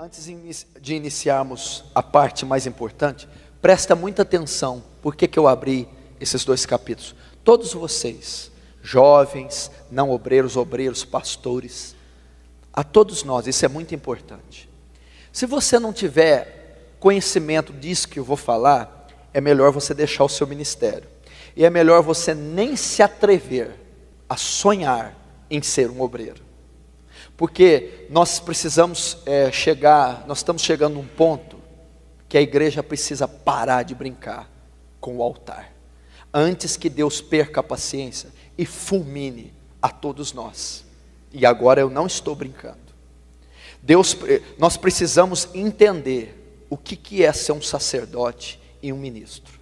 Antes de iniciarmos a parte mais importante, presta muita atenção. Por que eu abri esses 2 capítulos? Todos vocês, jovens, não obreiros, obreiros, pastores, a todos nós, isso é muito importante. Se você não tiver conhecimento disso que eu vou falar, é melhor você deixar o seu ministério. E é melhor você nem se atrever a sonhar em ser um obreiro. Porque nós precisamos nós estamos chegando num ponto que a igreja precisa parar de brincar com o altar, antes que Deus perca a paciência e fulmine a todos nós. E agora eu não estou brincando. Nós precisamos entender o que é ser um sacerdote e um ministro.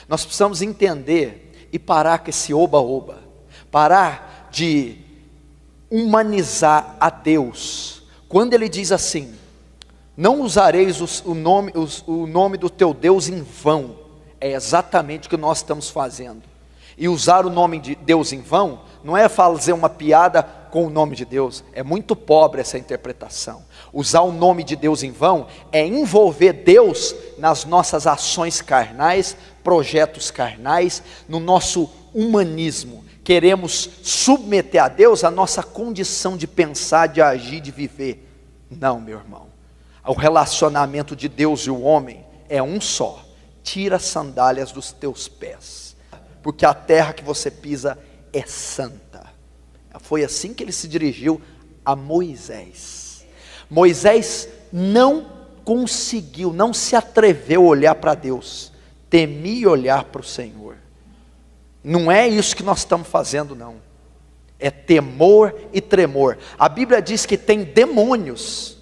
Nós precisamos entender e parar com esse oba-oba, parar de humanizar a Deus. Quando ele diz assim: não usareis o nome do teu Deus em vão, é exatamente o que nós estamos fazendo. E usar o nome de Deus em vão não é fazer uma piada com o nome de Deus, é muito pobre essa interpretação. Usar o nome de Deus em vão é envolver Deus nas nossas ações carnais, projetos carnais, no nosso humanismo. Queremos submeter a Deus a nossa condição de pensar, de agir, de viver. Não, meu irmão. O relacionamento de Deus e o homem é um só. Tira as sandálias dos teus pés, porque a terra que você pisa é santa. Foi assim que ele se dirigiu a Moisés. Moisés não conseguiu, não se atreveu a olhar para Deus, temia olhar para o Senhor. Não é isso que nós estamos fazendo, não. É temor e tremor. A Bíblia diz que tem demônios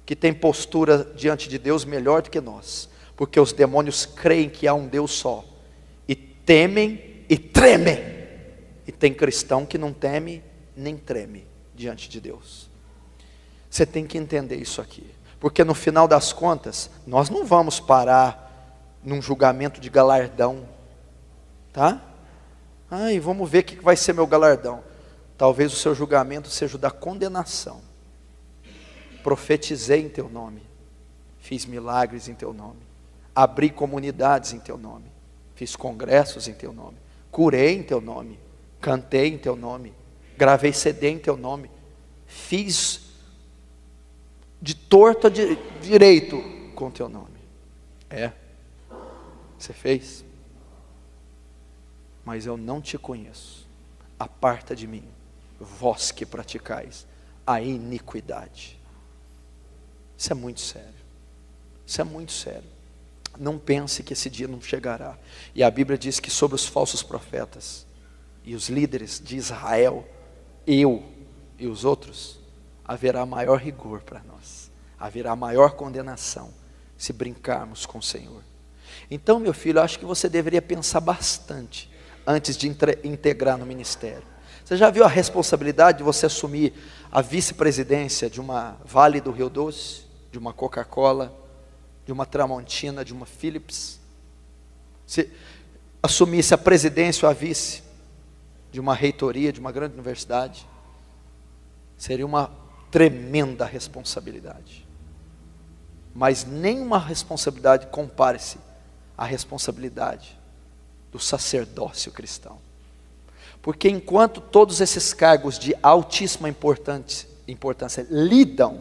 que têm postura diante de Deus melhor do que nós, porque os demônios creem que há um Deus só, e temem e tremem. E tem cristão que não teme nem treme diante de Deus. Você tem que entender isso aqui, porque no final das contas, nós não vamos parar num julgamento de galardão, tá? Ai, vamos ver o que vai ser meu galardão. Talvez o seu julgamento seja o da condenação. Profetizei em teu nome, fiz milagres em teu nome, abri comunidades em teu nome, fiz congressos em teu nome, curei em teu nome, cantei em teu nome, gravei CD em teu nome, fiz de torto a direito com teu nome. Você fez? Mas eu não te conheço. Aparta de mim, vós que praticais a iniquidade. Isso é muito sério. Isso é muito sério. Não pense que esse dia não chegará. E a Bíblia diz que sobre os falsos profetas e os líderes de Israel, eu e os outros, haverá maior rigor para nós. Haverá maior condenação se brincarmos com o Senhor. Então, meu filho, eu acho que você deveria pensar bastante antes de integrar no ministério. Você já viu a responsabilidade de você assumir a vice-presidência de uma Vale do Rio Doce, de uma Coca-Cola, de uma Tramontina, de uma Philips? Se assumisse a presidência ou a vice de uma reitoria, de uma grande universidade, seria uma tremenda responsabilidade. Mas nenhuma responsabilidade compare-se à responsabilidade do sacerdócio cristão. Porque enquanto todos esses cargos de altíssima importância lidam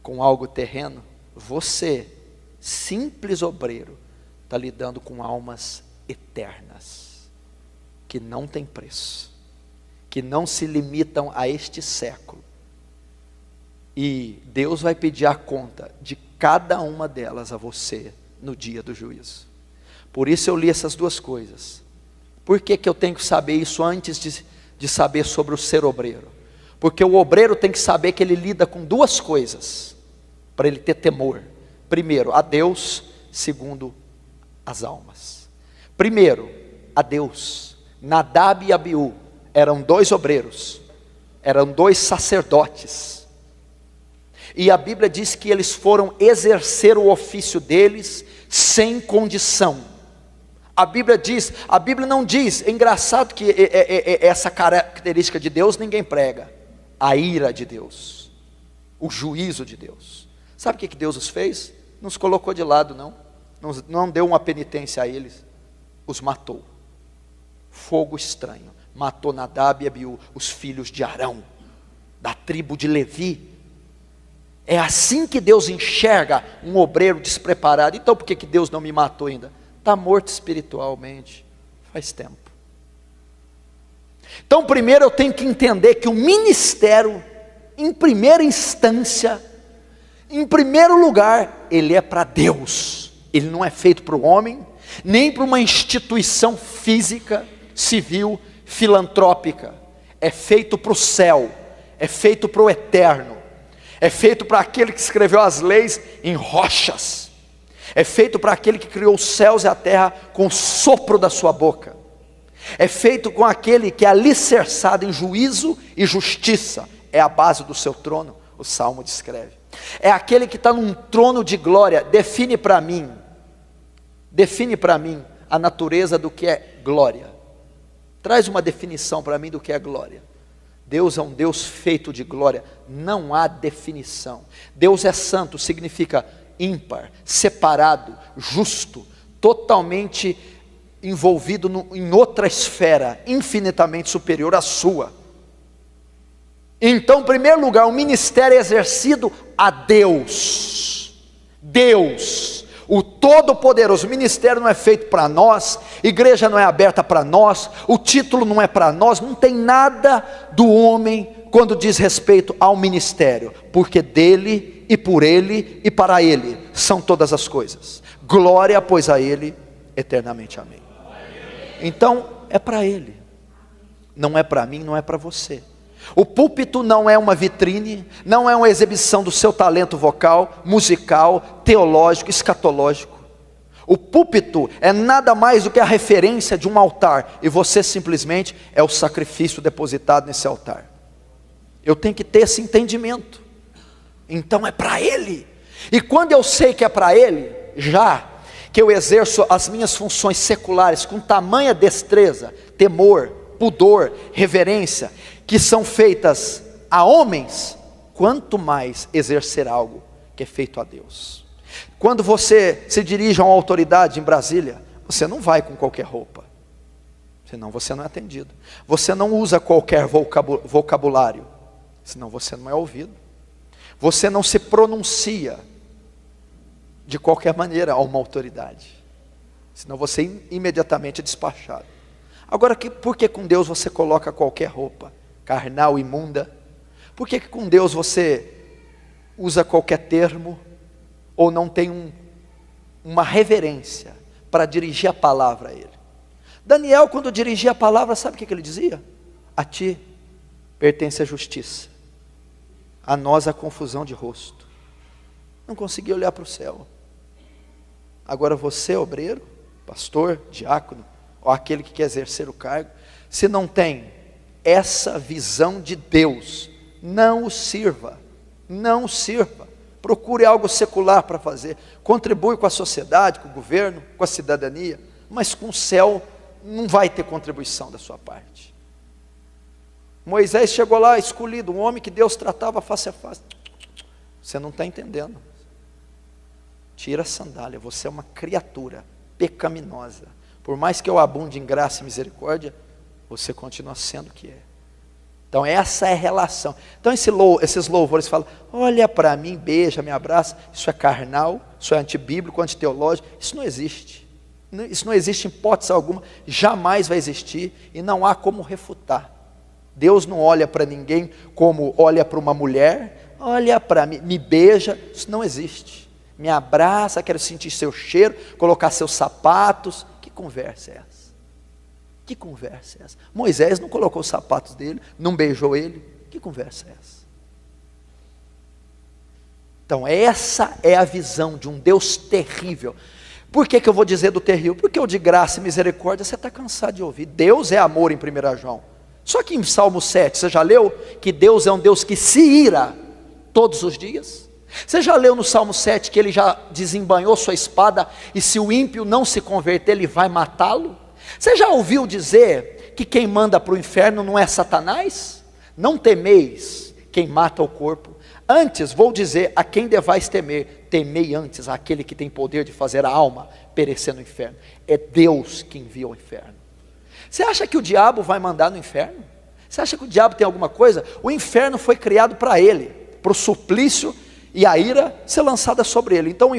com algo terreno, você, simples obreiro, está lidando com almas eternas, que não têm preço, que não se limitam a este século. E Deus vai pedir a conta de cada uma delas a você no dia do juízo. Por isso eu li essas 2 coisas. Por que eu tenho que saber isso antes de saber sobre o ser obreiro? Porque o obreiro tem que saber que ele lida com 2 coisas, para ele ter temor. Primeiro, a Deus. Segundo, as almas. Primeiro, a Deus. Nadab e Abiú eram 2 obreiros, eram 2 sacerdotes. E a Bíblia diz que eles foram exercer o ofício deles sem condição. A Bíblia não diz, é engraçado que essa característica de Deus ninguém prega. a ira de Deus, o juízo de Deus. Sabe o que Deus os fez? Não os colocou de lado, não deu uma penitência a eles, os matou. Fogo estranho, matou Nadab e Abiú, os filhos de Arão, da tribo de Levi. É assim que Deus enxerga um obreiro despreparado. Então por que Deus não me matou ainda? Está morto espiritualmente, faz tempo. Então primeiro eu tenho que entender que o ministério, em primeira instância, em primeiro lugar, ele é para Deus. Ele não é feito para o homem, nem para uma instituição física, civil, filantrópica. É feito para o céu, é feito para o eterno, é feito para aquele que escreveu as leis em rochas, é feito para aquele que criou os céus e a terra com o sopro da sua boca, é feito com aquele que é alicerçado em juízo e justiça, é a base do seu trono, o Salmo descreve. É aquele que está num trono de glória. Define para mim a natureza do que é glória. Traz uma definição para mim do que é glória. Deus é um Deus feito de glória, não há definição. Deus é santo, significa ímpar, separado, justo, totalmente envolvido em outra esfera, infinitamente superior à sua. Então, em primeiro lugar, o ministério é exercido a Deus. Deus, o Todo-Poderoso. O ministério não é feito para nós, igreja não é aberta para nós, o título não é para nós, não tem nada do homem quando diz respeito ao ministério, porque dele e por ele e para ele são todas as coisas. Glória, pois, a ele eternamente. Amém. Então, é para ele, não é para mim, não é para você. O púlpito não é uma vitrine, não é uma exibição do seu talento vocal, musical, teológico, escatológico. O púlpito é nada mais do que a referência de um altar, e você simplesmente é o sacrifício depositado nesse altar. Eu tenho que ter esse entendimento. Então é para ele. E quando eu sei que é para ele, já que eu exerço as minhas funções seculares com tamanha destreza, temor, pudor, reverência, que são feitas a homens, quanto mais exercer algo que é feito a Deus. Quando você se dirige a uma autoridade em Brasília, você não vai com qualquer roupa, senão você não é atendido. Você não usa qualquer vocabulário, senão você não é ouvido. Você não se pronuncia de qualquer maneira a uma autoridade, senão você imediatamente é despachado. Agora, por que com Deus você coloca qualquer roupa carnal, imunda? Por que com Deus você usa qualquer termo, ou não tem uma reverência para dirigir a palavra a ele? Daniel, quando dirigia a palavra, sabe o que ele dizia? A ti pertence a justiça, a nós a confusão de rosto. Não conseguia olhar para o céu. Agora você, obreiro, pastor, diácono, ou aquele que quer exercer o cargo, se não tem essa visão de Deus, não o sirva, não o sirva. Procure algo secular para fazer, contribui com a sociedade, com o governo, com a cidadania, mas com o céu não vai ter contribuição da sua parte. Moisés chegou lá escolhido, um homem que Deus tratava face a face. Você não está entendendo. Tira a sandália, você é uma criatura pecaminosa. Por mais que eu abunde em graça e misericórdia, você continua sendo o que é. Então essa é a relação. Então esses louvores falam, olha para mim, beija, me abraça. Isso é carnal, isso é antibíblico, antiteológico. Isso não existe. Isso não existe em hipótese alguma, jamais vai existir e não há como refutar. Deus não olha para ninguém como olha para uma mulher, olha para mim, me beija, isso não existe. Me abraça, quero sentir seu cheiro, colocar seus sapatos. Que conversa é essa? Que conversa é essa? Moisés não colocou os sapatos dele, não beijou ele. Que conversa é essa? Então essa é a visão de um Deus terrível. Por que eu vou dizer do terrível? Porque o de graça e misericórdia você está cansado de ouvir. Deus é amor em 1 João. Só que em Salmo 7, você já leu que Deus é um Deus que se ira todos os dias? Você já leu no Salmo 7 que ele já desembanhou sua espada e se o ímpio não se converter, ele vai matá-lo? Você já ouviu dizer que quem manda para o inferno não é Satanás? Não temeis quem mata o corpo. Antes vou dizer a quem devais temer, temei antes aquele que tem poder de fazer a alma perecer no inferno. É Deus que envia ao inferno. Você acha que o diabo vai mandar no inferno? Você acha que o diabo tem alguma coisa? O inferno foi criado para ele, para o suplício e a ira ser lançada sobre ele. Então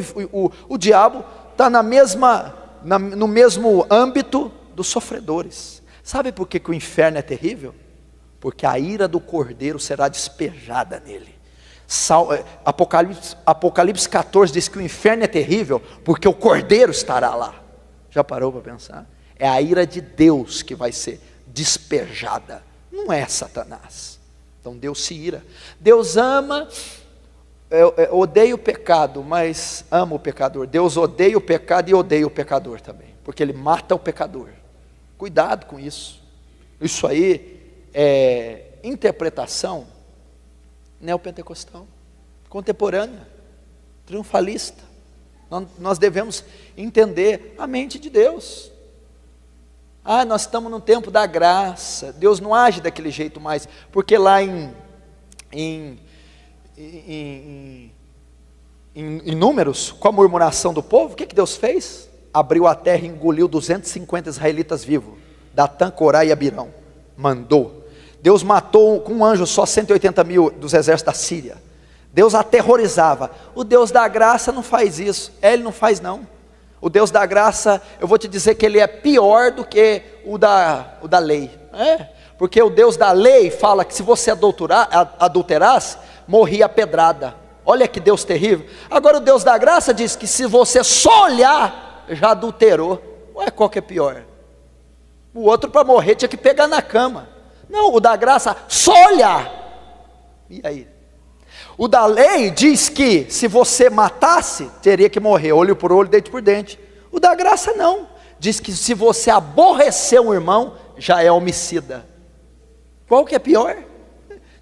o diabo está no mesmo âmbito dos sofredores. Sabe por que o inferno é terrível? Porque a ira do cordeiro será despejada nele. Apocalipse 14 diz que o inferno é terrível porque o cordeiro estará lá. Já parou para pensar? É a ira de Deus que vai ser despejada, não é Satanás. Então Deus se ira. Deus ama, odeia o pecado, mas ama o pecador. Deus odeia o pecado e odeia o pecador também, porque Ele mata o pecador. Cuidado com isso. Isso aí é interpretação neopentecostal, contemporânea, triunfalista. Nós devemos entender a mente de Deus. Nós estamos no tempo da graça, Deus não age daquele jeito mais, porque lá em Números, com a murmuração do povo, o que Deus fez? Abriu a terra e engoliu 250 israelitas vivos, Datã, Corá e Abirão, mandou. Deus matou com um anjo só 180 mil dos exércitos da Síria. Deus aterrorizava. O Deus da graça não faz isso. Ele não faz não. O Deus da graça, eu vou te dizer que ele é pior do que o da lei. Porque o Deus da lei fala que se você adulterasse, morria a pedrada. Olha que Deus terrível. Agora o Deus da graça diz que se você só olhar, já adulterou. Qual que é pior? O outro para morrer tinha que pegar na cama. Não, o da graça, só olhar. E aí? O da lei diz que se você matasse, teria que morrer, olho por olho, dente por dente. O da graça não, diz que se você aborrecer um irmão, já é homicida. Qual que é pior?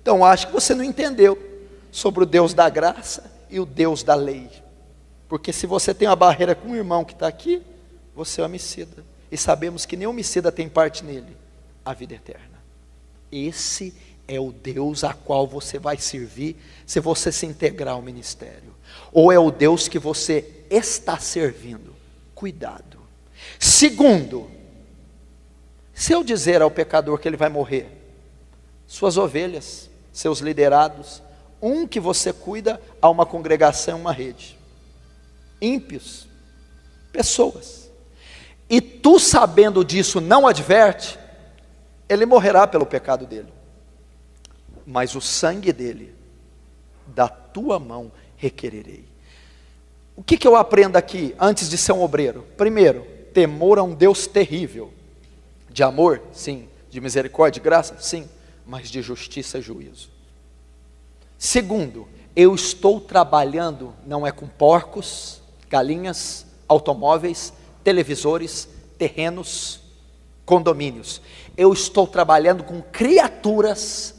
Então acho que você não entendeu sobre o Deus da graça e o Deus da lei. Porque se você tem uma barreira com um irmão que está aqui, você é homicida. E sabemos que nem homicida tem parte nele, a vida eterna. Esse é o Deus a qual você vai servir se você se integrar ao ministério. Ou é o Deus que você está servindo? Cuidado. Segundo, se eu dizer ao pecador que ele vai morrer, suas ovelhas, seus liderados, que você cuida a uma congregação, uma rede. Ímpios, pessoas. E tu sabendo disso não adverte, ele morrerá pelo pecado dele, mas o sangue dele, da tua mão requererei. O que eu aprendo aqui, antes de ser um obreiro? Primeiro, temor a um Deus terrível, de amor, sim, de misericórdia, de graça, sim, mas de justiça e juízo. Segundo, eu estou trabalhando, não é com porcos, galinhas, automóveis, televisores, terrenos, condomínios. Eu estou trabalhando com criaturas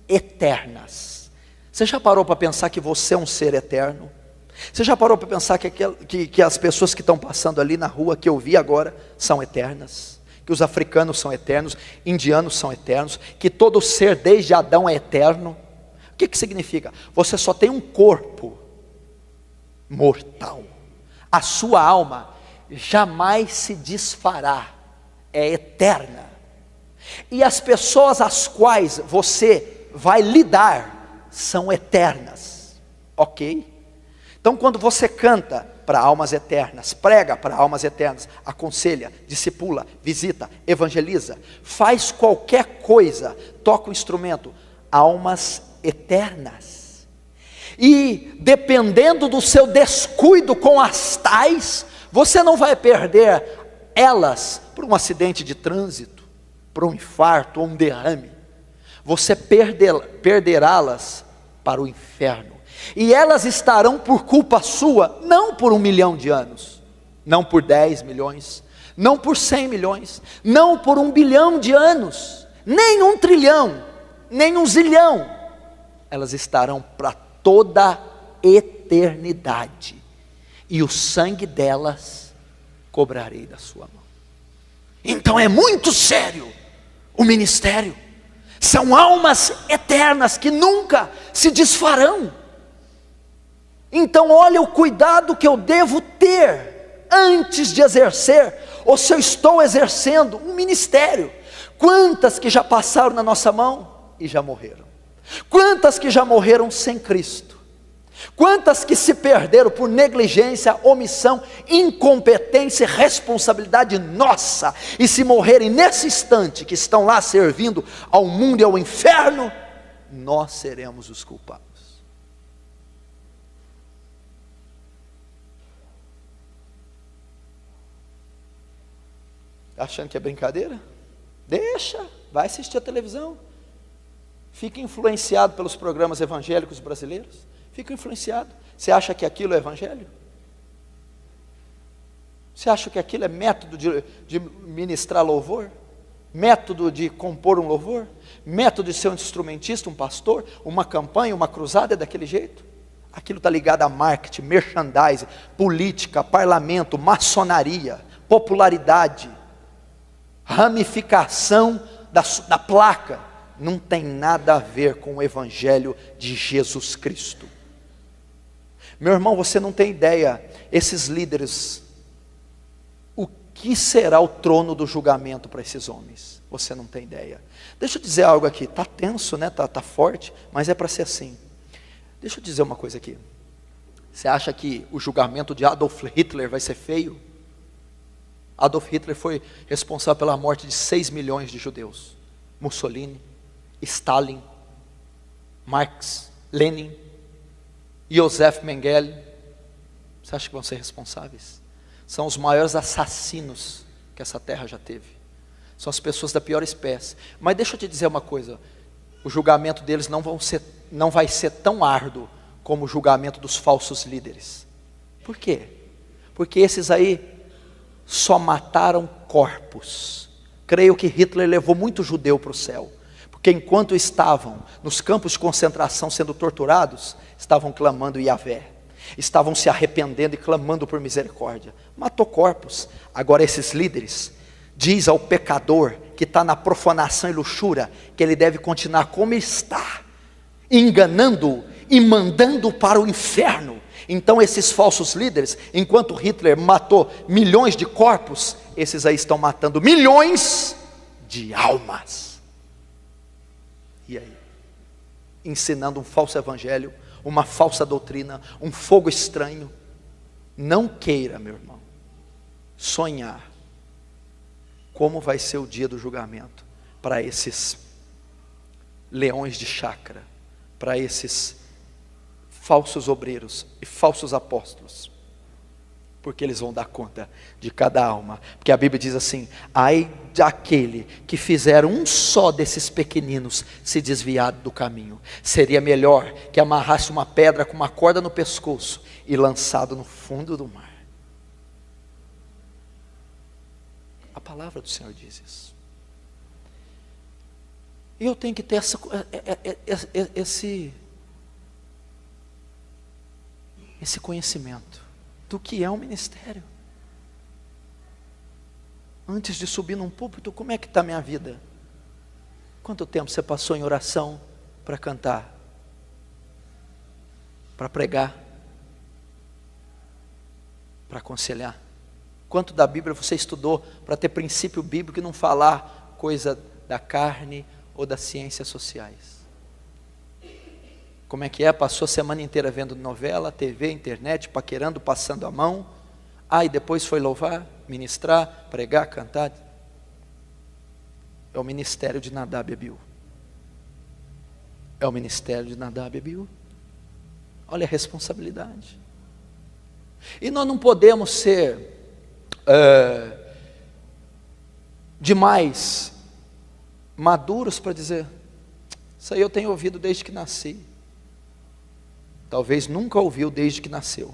eternas. Você já parou para pensar que você é um ser eterno? Você já parou para pensar que as pessoas que estão passando ali na rua, que eu vi agora, são eternas? Que os africanos são eternos, indianos são eternos, que todo ser desde Adão é eterno? O que significa? Você só tem um corpo mortal. A sua alma jamais se desfará, é eterna. E as pessoas às quais você vai lidar são eternas, ok? Então quando você canta para almas eternas, prega para almas eternas, aconselha, discipula, visita, evangeliza, faz qualquer coisa, toca o instrumento, almas eternas. E dependendo do seu descuido com as tais, você não vai perder elas por um acidente de trânsito, por um infarto ou um derrame. Você perderá-las para o inferno. E elas estarão por culpa sua, não por 1 milhão de anos, não por 10 milhões, não por 100 milhões, não por 1 bilhão de anos, nem 1 trilhão, nem 1 zilhão. Elas estarão para toda a eternidade. E o sangue delas cobrarei da sua mão. Então é muito sério o ministério. São almas eternas que nunca se desfarão. Então olha o cuidado que eu devo ter antes de exercer, ou se eu estou exercendo um ministério. Quantas que já passaram na nossa mão e já morreram? Quantas que já morreram sem Cristo? Quantas que se perderam por negligência, omissão, incompetência e responsabilidade nossa, e se morrerem nesse instante que estão lá servindo ao mundo e ao inferno, nós seremos os culpados. Achando que é brincadeira? Deixa, vai assistir a televisão. Fica influenciado pelos programas evangélicos brasileiros. Fica influenciado. Você acha que aquilo é evangelho? Você acha que aquilo é método de ministrar louvor? Método de compor um louvor? Método de ser um instrumentista, um pastor? Uma campanha, uma cruzada é daquele jeito? Aquilo está ligado a marketing, merchandising, política, parlamento, maçonaria, popularidade, ramificação da placa. Não tem nada a ver com o evangelho de Jesus Cristo. Meu irmão, você não tem ideia, esses líderes, o que será o trono do julgamento para esses homens? Você não tem ideia. Deixa eu dizer algo aqui, está tenso, né? Tá forte, mas é para ser assim. Deixa eu dizer uma coisa aqui. Você acha que o julgamento de Adolf Hitler vai ser feio? Adolf Hitler foi responsável pela morte de 6 milhões de judeus. Mussolini, Stalin, Marx, Lenin, Joseph Mengele, você acha que vão ser responsáveis? São os maiores assassinos que essa terra já teve. São as pessoas da pior espécie. Mas deixa eu te dizer uma coisa, o julgamento deles não vai ser tão árduo como o julgamento dos falsos líderes. Por quê? Porque esses aí só mataram corpos. Creio que Hitler levou muito judeu para o céu, porque enquanto estavam nos campos de concentração sendo torturados, estavam clamando Yahvé, estavam se arrependendo e clamando por misericórdia. Matou corpos. Agora esses líderes diz ao pecador que está na profanação e luxúria que ele deve continuar como está, enganando-o e mandando para o inferno. Então esses falsos líderes, enquanto Hitler matou milhões de corpos, esses aí estão matando milhões de almas. E aí? Ensinando um falso evangelho, uma falsa doutrina, um fogo estranho. Não queira, meu irmão, sonhar como vai ser o dia do julgamento para esses leões de chácara, para esses falsos obreiros e falsos apóstolos, porque eles vão dar conta de cada alma, porque a Bíblia diz assim: ai daquele que fizer um só desses pequeninos se desviar do caminho, seria melhor que amarrasse uma pedra com uma corda no pescoço e lançado no fundo do mar. A palavra do Senhor diz isso. E eu tenho que ter esse conhecimento do que é um ministério. Antes de subir num púlpito, como é que está a minha vida? Quanto tempo você passou em oração para cantar? Para pregar? Para aconselhar? Quanto da Bíblia você estudou para ter princípio bíblico e não falar coisa da carne ou das ciências sociais? Como é que é? Passou a semana inteira vendo novela, TV, internet, paquerando, passando a mão. E depois foi louvar, ministrar, pregar, cantar. É o ministério de Nadab e Abiú. É o ministério de Nadab e Abiú. Olha a responsabilidade. E nós não podemos ser demais maduros para dizer: isso aí eu tenho ouvido desde que nasci. Talvez nunca ouviu desde que nasceu.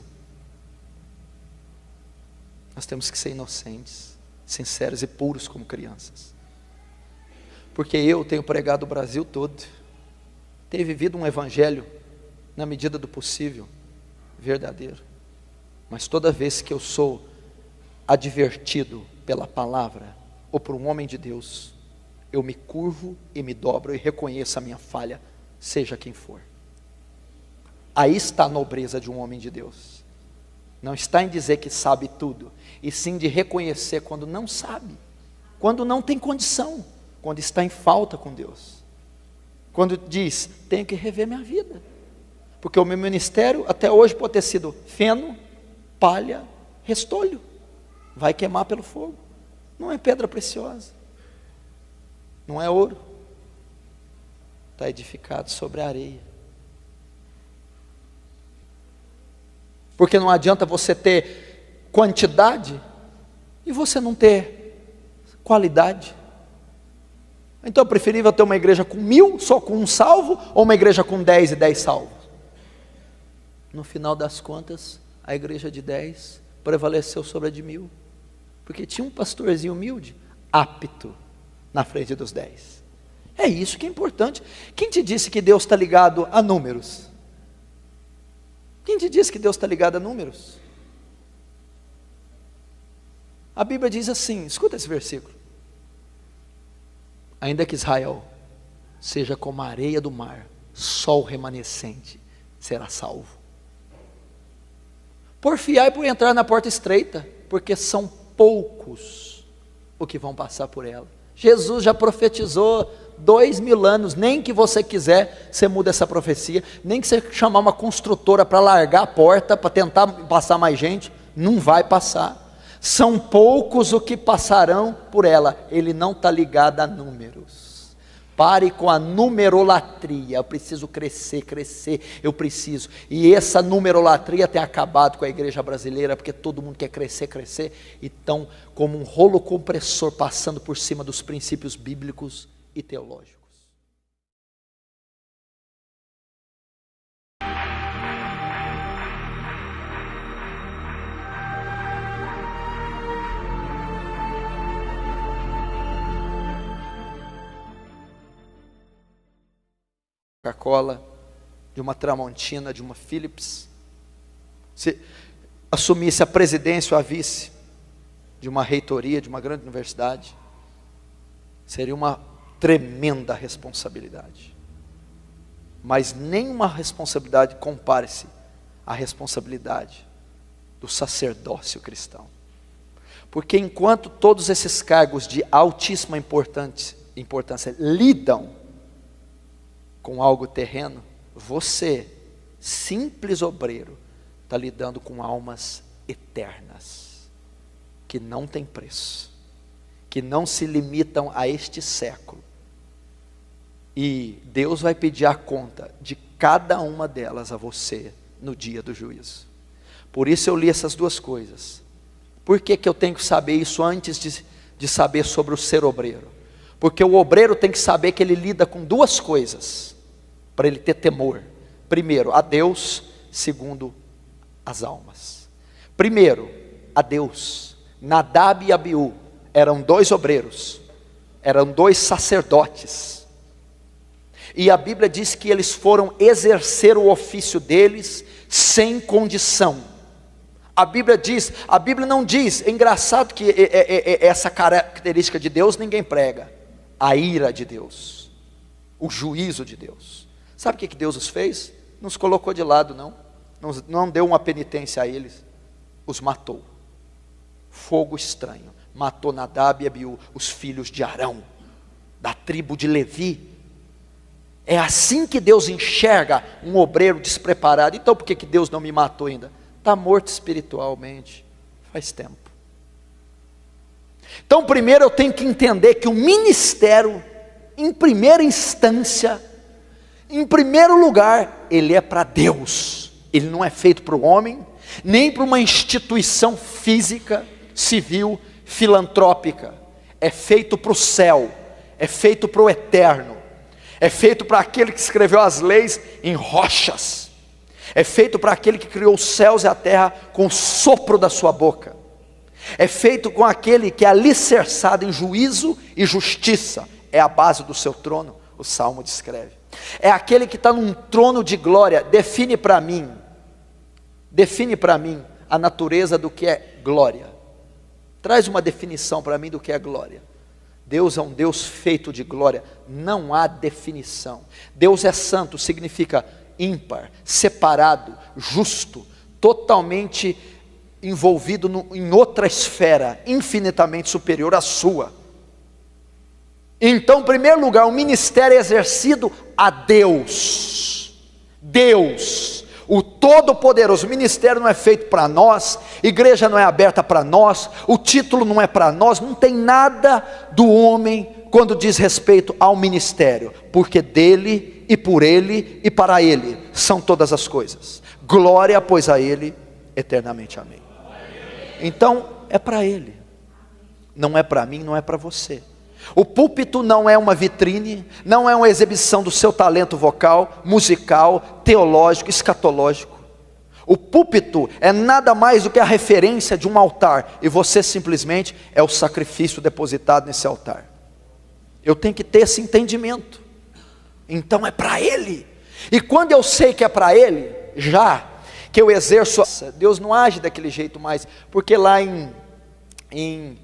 Nós temos que ser inocentes, sinceros e puros como crianças. Porque eu tenho pregado o Brasil todo, tenho vivido um evangelho na medida do possível, verdadeiro. Mas toda vez que eu sou advertido pela palavra ou por um homem de Deus, eu me curvo e me dobro e reconheço a minha falha, seja quem for. Aí está a nobreza de um homem de Deus. Não está em dizer que sabe tudo, e sim de reconhecer quando não sabe, quando não tem condição, quando está em falta com Deus. Quando diz, tenho que rever minha vida, porque o meu ministério até hoje pode ter sido feno, palha, restolho, vai queimar pelo fogo, não é pedra preciosa, não é ouro, está edificado sobre a areia. Porque não adianta você ter quantidade e você não ter qualidade. Então é preferível ter uma igreja com 1000, só com um salvo, ou uma igreja com 10 e 10 salvos? No final das contas, a igreja de 10 prevaleceu sobre a de 1000, porque tinha um pastorzinho humilde, apto, na frente dos 10. É isso que é importante. Quem te disse que Deus está ligado a números? Quem te disse que Deus está ligado a números? A Bíblia diz assim, escuta esse versículo: ainda que Israel seja como a areia do mar, só o remanescente será salvo. Porfiai por entrar na porta estreita, porque são poucos os que vão passar por ela. Jesus já profetizou 2000 anos, nem que você quiser, você muda essa profecia, nem que você chamar uma construtora para largar a porta, para tentar passar mais gente, não vai passar. São poucos os que passarão por ela. Ele não está ligado a números. Pare com a numerolatria. Eu preciso crescer, eu preciso. E essa numerolatria tem acabado com a igreja brasileira, porque todo mundo quer crescer, e estão como um rolo compressor passando por cima dos princípios bíblicos e teológicos. Coca-Cola, de uma Tramontina, de uma Philips, se assumisse a presidência ou a vice de uma reitoria, de uma grande universidade, seria uma tremenda responsabilidade. Mas nenhuma responsabilidade compare-se à responsabilidade do sacerdócio cristão. Porque enquanto todos esses cargos de altíssima importância lidam com algo terreno, você, simples obreiro, está lidando com almas eternas, que não têm preço, que não se limitam a este século, e Deus vai pedir a conta de cada uma delas a você, no dia do juízo. Por isso eu li essas duas coisas. Por que eu tenho que saber isso antes de saber sobre o ser obreiro? Porque o obreiro tem que saber que ele lida com duas coisas, para ele ter temor. Primeiro, a Deus. Segundo, as almas. Primeiro, a Deus. Nadab e Abiú eram 2 obreiros, eram 2 sacerdotes, e a Bíblia diz que eles foram exercer o ofício deles sem condição. A Bíblia não diz, é engraçado que essa característica de Deus ninguém prega, a ira de Deus, o juízo de Deus. Sabe o que Deus os fez? Não os colocou de lado, não deu uma penitência a eles, os matou. Fogo estranho, matou Nadab e Abiú, os filhos de Arão, da tribo de Levi. É assim que Deus enxerga um obreiro despreparado. Então por que Deus não me matou ainda? Está morto espiritualmente, faz tempo. Então primeiro eu tenho que entender que o ministério, em primeira instância, em primeiro lugar, ele é para Deus. Ele não é feito para o homem, nem para uma instituição física, civil, filantrópica. É feito para o céu, é feito para o eterno, é feito para aquele que escreveu as leis em rochas, é feito para aquele que criou os céus e a terra com o sopro da sua boca, é feito com aquele que é alicerçado em juízo e justiça, é a base do seu trono, o Salmo descreve. É aquele que está num trono de glória. Define para mim a natureza do que é glória. Traz uma definição para mim do que é glória. Deus é um Deus feito de glória, não há definição. Deus é santo, significa ímpar, separado, justo, totalmente envolvido em outra esfera, infinitamente superior à sua. Então, em primeiro lugar, o ministério é exercido a Deus. Deus, o Todo-Poderoso. O ministério não é feito para nós, igreja não é aberta para nós, o título não é para nós, não tem nada do homem quando diz respeito ao ministério, porque dele e por ele e para ele são todas as coisas. Glória, pois, a ele eternamente, amém. Então, é para ele, não é para mim, não é para você. O púlpito não é uma vitrine, não é uma exibição do seu talento vocal, musical, teológico, escatológico. O púlpito é nada mais do que a referência de um altar, e você simplesmente é o sacrifício depositado nesse altar. Eu tenho que ter esse entendimento. Então é para ele. E quando eu sei que é para ele, já que eu exerço, Deus não age daquele jeito mais, porque lá em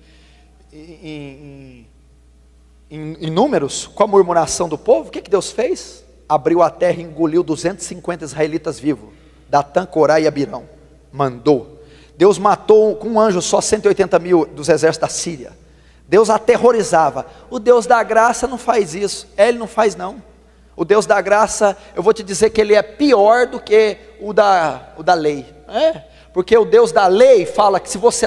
Números, com a murmuração do povo, o que Deus fez? Abriu a terra e engoliu 250 israelitas vivos, Datã, Corá e Abirão, mandou. Deus matou com um anjo só 180 mil dos exércitos da Síria. Deus aterrorizava. O Deus da graça não faz isso. Ele não faz não. O Deus da graça, eu vou te dizer que ele é pior do que o da lei. Porque o Deus da lei fala que se você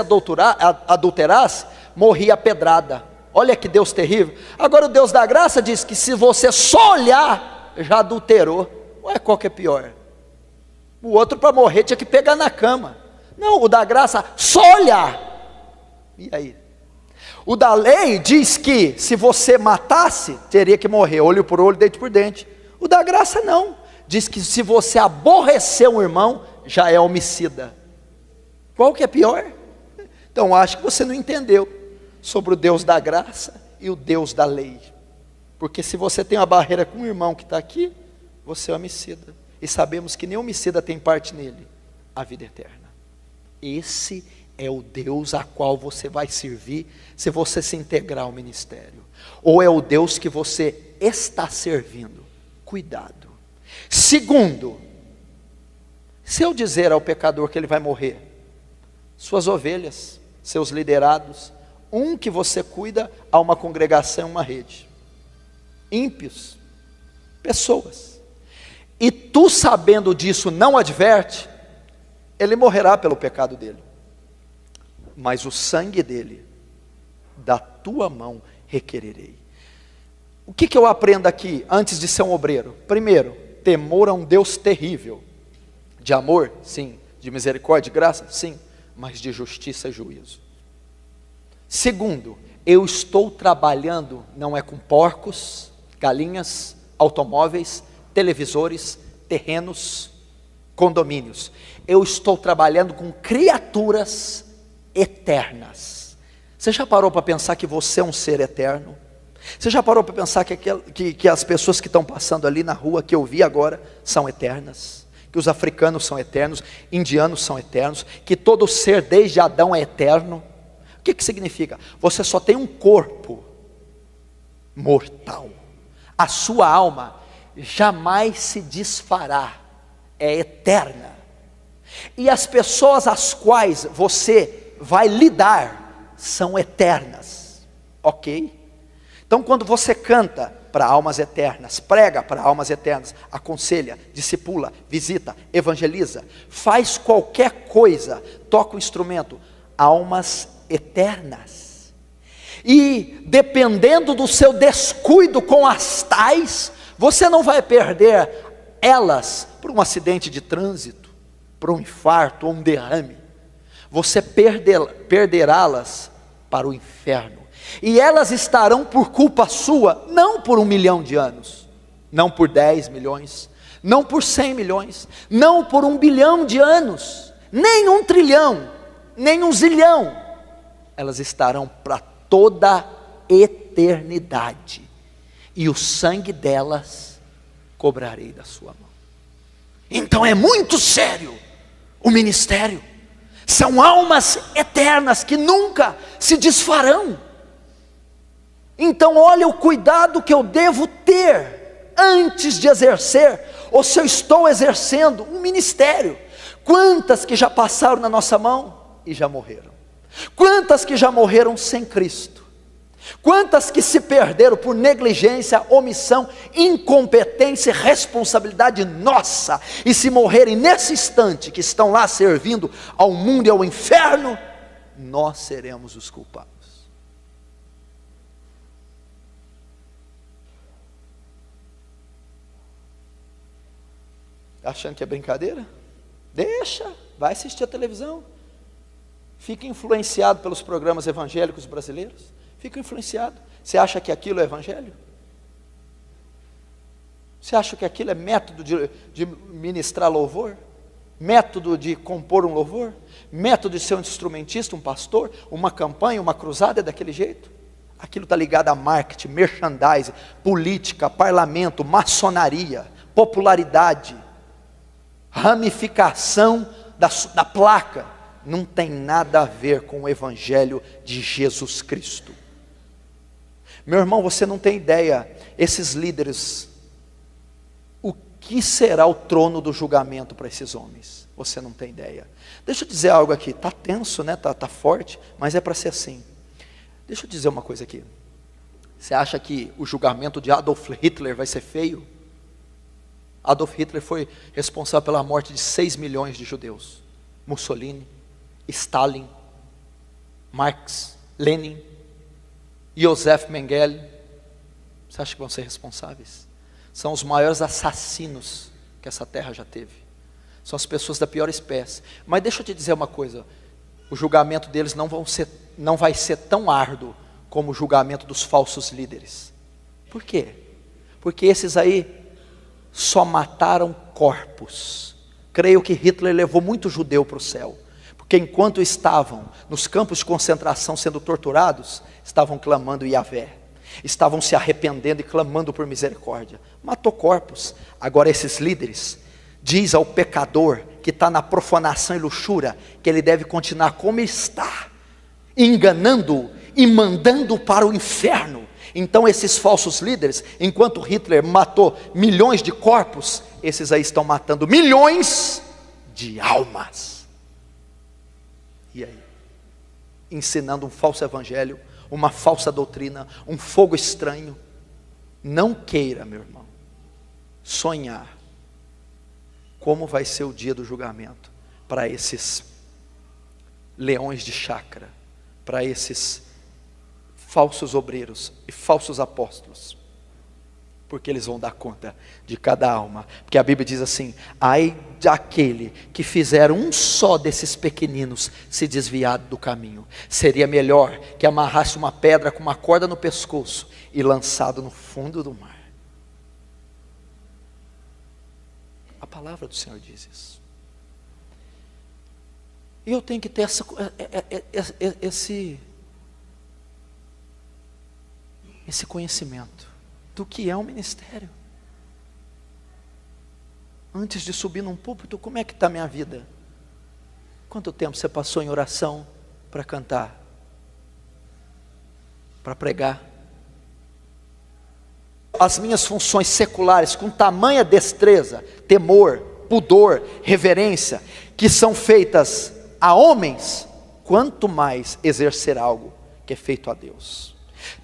adulterasse, morria a pedrada. Olha que Deus terrível. Agora o Deus da graça diz que se você só olhar, já adulterou. Ué, qual que é pior? O outro para morrer tinha que pegar na cama. Não, o da graça, só olhar. E aí? O da lei diz que se você matasse, teria que morrer, olho por olho, dente por dente. O da graça não. Diz que se você aborrecer um irmão, já é homicida. Qual que é pior? Então acho que você não entendeu sobre o Deus da graça e o Deus da lei. Porque se você tem uma barreira com o irmão que está aqui, você é homicida. E sabemos que nem homicida tem parte nele, a vida eterna. Esse é o Deus a qual você vai servir se você se integrar ao ministério. Ou é o Deus que você está servindo. Cuidado. Segundo, se eu dizer ao pecador que ele vai morrer, suas ovelhas, seus liderados, um que você cuida a uma congregação, uma rede. Ímpios, pessoas. E tu sabendo disso não adverte, ele morrerá pelo pecado dele. Mas o sangue dele, da tua mão requererei. O que eu aprendo aqui, antes de ser um obreiro? Primeiro, temor a um Deus terrível. De amor, sim. De misericórdia e graça, sim. Mas de justiça e juízo. Segundo, eu estou trabalhando, não é com porcos, galinhas, automóveis, televisores, terrenos, condomínios. Eu estou trabalhando com criaturas eternas. Você já parou para pensar que você é um ser eterno? Você já parou para pensar que as pessoas que estão passando ali na rua, que eu vi agora, são eternas? Que os africanos são eternos, indianos são eternos, que todo ser desde Adão é eterno? O que significa? Você só tem um corpo mortal. A sua alma jamais se desfará, é eterna. E as pessoas às quais você vai lidar são eternas, ok? Então quando você canta para almas eternas, prega para almas eternas, aconselha, discipula, visita, evangeliza, faz qualquer coisa, toca o instrumento, almas eternas. E dependendo do seu descuido com as tais, você não vai perder elas por um acidente de trânsito, por um infarto ou um derrame. Você perderá-las para o inferno. E elas estarão por culpa sua, não por 1 milhão de anos, não por 10 milhões, não por 100 milhões, não por 1 bilhão de anos, nem 1 trilhão, nem 1 zilhão. Elas estarão para toda a eternidade. E o sangue delas cobrarei da sua mão. Então é muito sério o ministério. São almas eternas que nunca se desfarão. Então olha o cuidado que eu devo ter antes de exercer, ou se eu estou exercendo um ministério. Quantas que já passaram na nossa mão e já morreram? Quantas que já morreram sem Cristo? Quantas que se perderam por negligência, omissão, incompetência e responsabilidade nossa, e se morrerem nesse instante que estão lá servindo ao mundo e ao inferno, nós seremos os culpados. Achando que é brincadeira? Deixa, vai assistir a televisão. Fica influenciado pelos programas evangélicos brasileiros. Fica influenciado. Você acha que aquilo é evangelho? Você acha que aquilo é método de ministrar louvor? Método de compor um louvor? Método de ser um instrumentista, um pastor? Uma campanha, uma cruzada é daquele jeito? Aquilo está ligado a marketing, merchandising, política, parlamento, maçonaria, popularidade, ramificação da placa. Não tem nada a ver com o evangelho de Jesus Cristo. Meu irmão, você não tem ideia, esses líderes, o que será o trono do julgamento para esses homens? Você não tem ideia. Deixa eu dizer algo aqui, está tenso, né? Tá forte, mas é para ser assim. Deixa eu dizer uma coisa aqui. Você acha que o julgamento de Adolf Hitler vai ser feio? Adolf Hitler foi responsável pela morte de 6 milhões de judeus. Mussolini, Stalin, Marx, Lenin, Joseph Mengele. Você acha que vão ser responsáveis? São os maiores assassinos que essa terra já teve. São as pessoas da pior espécie. Mas deixa eu te dizer uma coisa, o julgamento deles não vai ser tão árduo como o julgamento dos falsos líderes. Por quê? Porque esses aí só mataram corpos. Creio que Hitler levou muito judeu para o céu, porque enquanto estavam nos campos de concentração sendo torturados, estavam clamando Yahvé, estavam se arrependendo e clamando por misericórdia. Matou corpos. Agora esses líderes diz ao pecador que está na profanação e luxúria que ele deve continuar como está, enganando-o e mandando para o inferno. Então esses falsos líderes, enquanto Hitler matou milhões de corpos, esses aí estão matando milhões de almas. E aí? Ensinando um falso evangelho, uma falsa doutrina, um fogo estranho. Não queira, meu irmão, sonhar como vai ser o dia do julgamento para esses leões de chácara, para esses falsos obreiros e falsos apóstolos, porque eles vão dar conta de cada alma, porque a Bíblia diz assim: ai daquele que fizer um só desses pequeninos se desviar do caminho, seria melhor que amarrasse uma pedra com uma corda no pescoço e lançado no fundo do mar. A palavra do Senhor diz isso, e eu tenho que ter esse conhecimento do que é um ministério. Antes de subir num púlpito, como é que está a minha vida? Quanto tempo você passou em oração para cantar? Para pregar? As minhas funções seculares, com tamanha destreza, temor, pudor, reverência, que são feitas a homens, quanto mais exercer algo que é feito a Deus.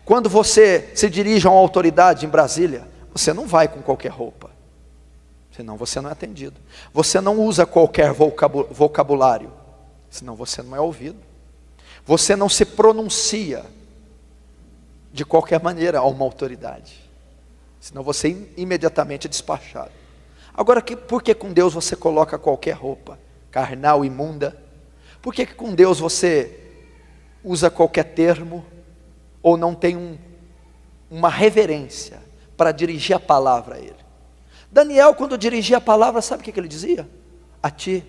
Quando você se dirige a uma autoridade em Brasília, você não vai com qualquer roupa, senão você não é atendido. Você não usa qualquer vocabulário, senão você não é ouvido. Você não se pronuncia de qualquer maneira a uma autoridade, senão você imediatamente é despachado. Agora, por que com Deus você coloca qualquer roupa carnal, imunda? Por que com Deus você usa qualquer termo, ou não tem uma reverência para dirigir a palavra a ele? Daniel, quando dirigia a palavra, sabe o que ele dizia? A ti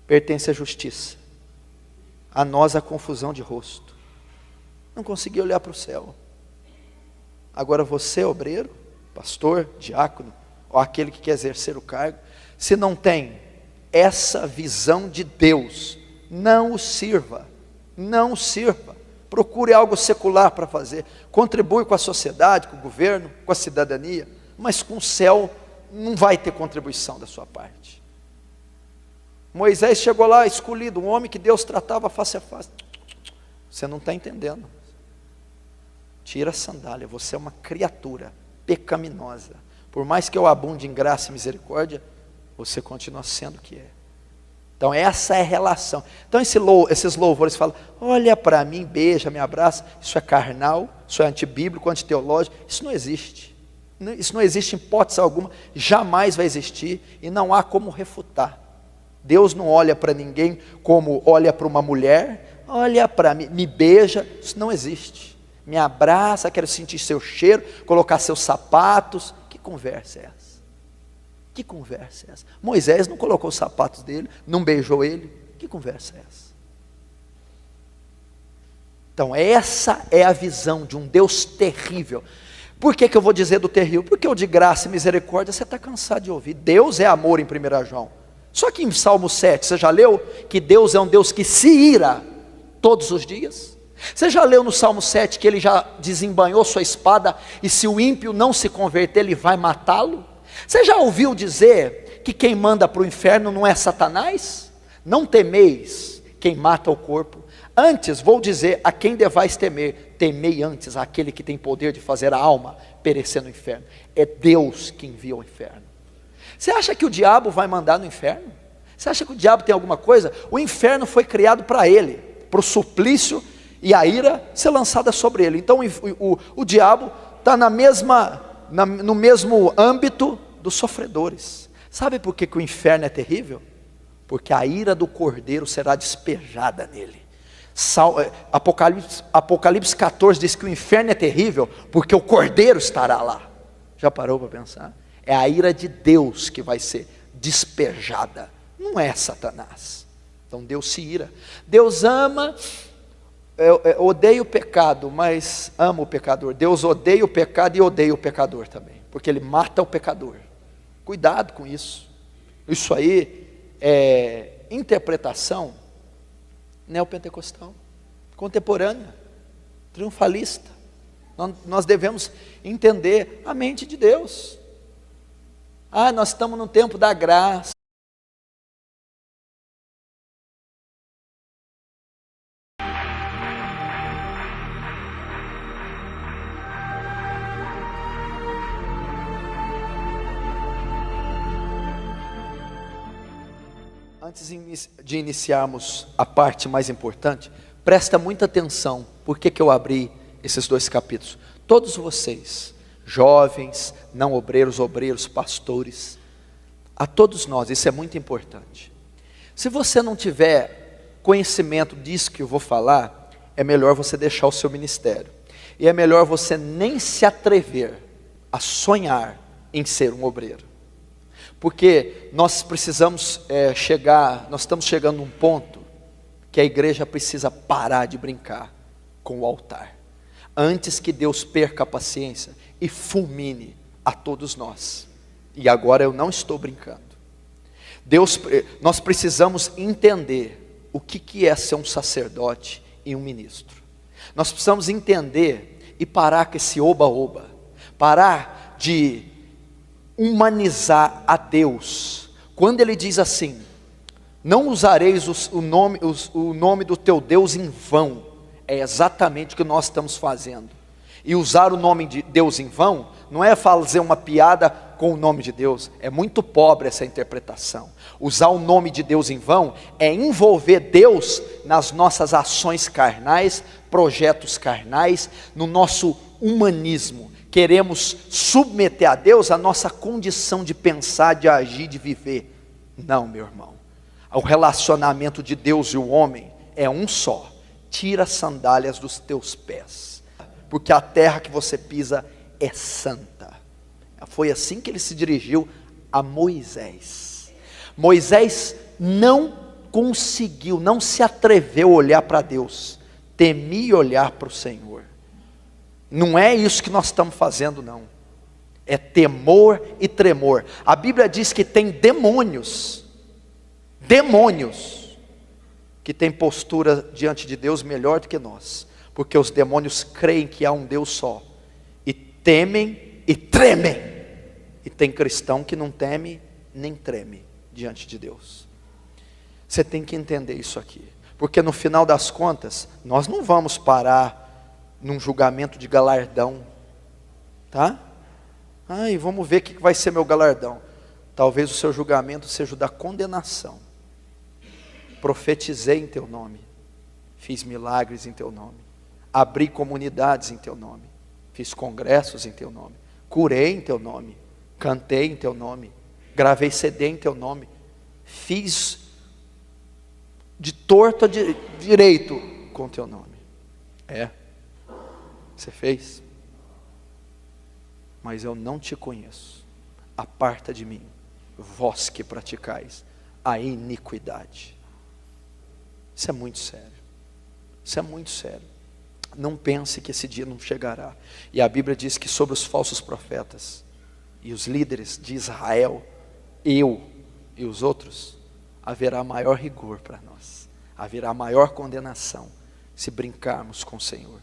pertence a justiça, a nós a confusão de rosto. Não conseguia olhar para o céu. Agora você, obreiro, pastor, diácono, ou aquele que quer exercer o cargo, se não tem essa visão de Deus, não o sirva, não o sirva. procure algo secular para fazer, contribui com a sociedade, com o governo, com a cidadania, mas com o céu não vai ter contribuição da sua parte. Moisés chegou lá escolhido, um homem que Deus tratava face a face. Você não está entendendo. Tira a sandália, você é uma criatura pecaminosa. Por mais que eu abunde em graça e misericórdia, você continua sendo o que é. Então essa é a relação. Então esses louvores falam, olha para mim, beija, me abraça. Isso é carnal, isso é antibíblico, antiteológico. Isso não existe. Isso não existe em hipótese alguma, jamais vai existir e não há como refutar. Deus não olha para ninguém como olha para uma mulher, olha para mim, me beija, isso não existe. Me abraça, quero sentir seu cheiro, colocar seus sapatos. Que conversa é essa? Que conversa é essa? Moisés não colocou os sapatos dele, não beijou ele. Que conversa é essa? Então essa é a visão de um Deus terrível. Por que eu vou dizer do terrível? Porque o de graça e misericórdia você está cansado de ouvir. Deus é amor em 1 João. Só que em Salmo 7, você já leu que Deus é um Deus que se ira todos os dias? Você já leu no Salmo 7 que ele já desembanhou sua espada e se o ímpio não se converter, ele vai matá-lo? Você já ouviu dizer que quem manda para o inferno não é Satanás? Não temeis quem mata o corpo. Antes, vou dizer a quem devais temer, temei antes aquele que tem poder de fazer a alma perecer no inferno. É Deus que envia ao inferno. Você acha que o diabo vai mandar no inferno? Você acha que o diabo tem alguma coisa? O inferno foi criado para ele, para o suplício e a ira ser lançada sobre ele. Então o diabo está no mesmo âmbito dos sofredores. Sabe por que o inferno é terrível? Porque a ira do cordeiro será despejada nele. Apocalipse 14 diz que o inferno é terrível porque o cordeiro estará lá. Já parou para pensar? É a ira de Deus que vai ser despejada, não é Satanás. Então Deus se ira. Deus ama, odeia o pecado, mas ama o pecador. Deus odeia o pecado e odeia o pecador também, porque Ele mata o pecador. Cuidado com isso. Isso aí é interpretação neopentecostal, contemporânea, triunfalista. Nós devemos entender a mente de Deus. Nós estamos no tempo da graça. Antes de iniciarmos a parte mais importante, presta muita atenção. Por que eu abri esses 2 capítulos? Todos vocês, jovens, não obreiros, obreiros, pastores, a todos nós, isso é muito importante. Se você não tiver conhecimento disso que eu vou falar, é melhor você deixar o seu ministério. E é melhor você nem se atrever a sonhar em ser um obreiro. Porque nós precisamos nós estamos chegando num ponto que a igreja precisa parar de brincar com o altar, antes que Deus perca a paciência e fulmine a todos nós. E agora eu não estou brincando. Nós precisamos entender o que é ser um sacerdote e um ministro. Nós precisamos entender e parar com esse oba-oba, parar de humanizar a Deus. Quando Ele diz assim, não usareis o nome do teu Deus em vão, é exatamente o que nós estamos fazendo. E usar o nome de Deus em vão, não é fazer uma piada com o nome de Deus, é muito pobre essa interpretação. Usar o nome de Deus em vão, é envolver Deus nas nossas ações carnais, projetos carnais, no nosso humanismo. Queremos submeter a Deus a nossa condição de pensar, de agir, de viver. Não, meu irmão. O relacionamento de Deus e o homem é um só. Tira as sandálias dos teus pés, porque a terra que você pisa é santa. Foi assim que Ele se dirigiu a Moisés. Moisés não conseguiu, não se atreveu a olhar para Deus, temia olhar para o Senhor. Não é isso que nós estamos fazendo, não. É temor e tremor. A Bíblia diz que tem demônios que têm postura diante de Deus melhor do que nós, porque os demônios creem que há um Deus só, e temem e tremem. E tem cristão que não teme nem treme diante de Deus. Você tem que entender isso aqui, porque no final das contas, nós não vamos parar num julgamento de galardão, tá? Ai, vamos ver o que vai ser meu galardão. Talvez o seu julgamento seja o da condenação. Profetizei em teu nome, fiz milagres em teu nome, abri comunidades em teu nome, fiz congressos em teu nome, curei em teu nome, cantei em teu nome, gravei CD em teu nome, fiz de torto a direito com teu nome. Você fez? Mas eu não te conheço. Aparta de mim, vós que praticais a iniquidade. Isso é muito sério. Isso é muito sério. Não pense que esse dia não chegará. E a Bíblia diz que sobre os falsos profetas e os líderes de Israel, eu e os outros, haverá maior rigor para nós. Haverá maior condenação se brincarmos com o Senhor.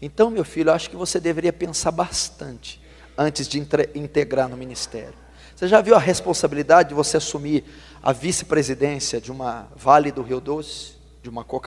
Então, meu filho, eu acho que você deveria pensar bastante antes de integrar no ministério. Você já viu a responsabilidade de você assumir a vice-presidência de uma Vale do Rio Doce, de uma Coca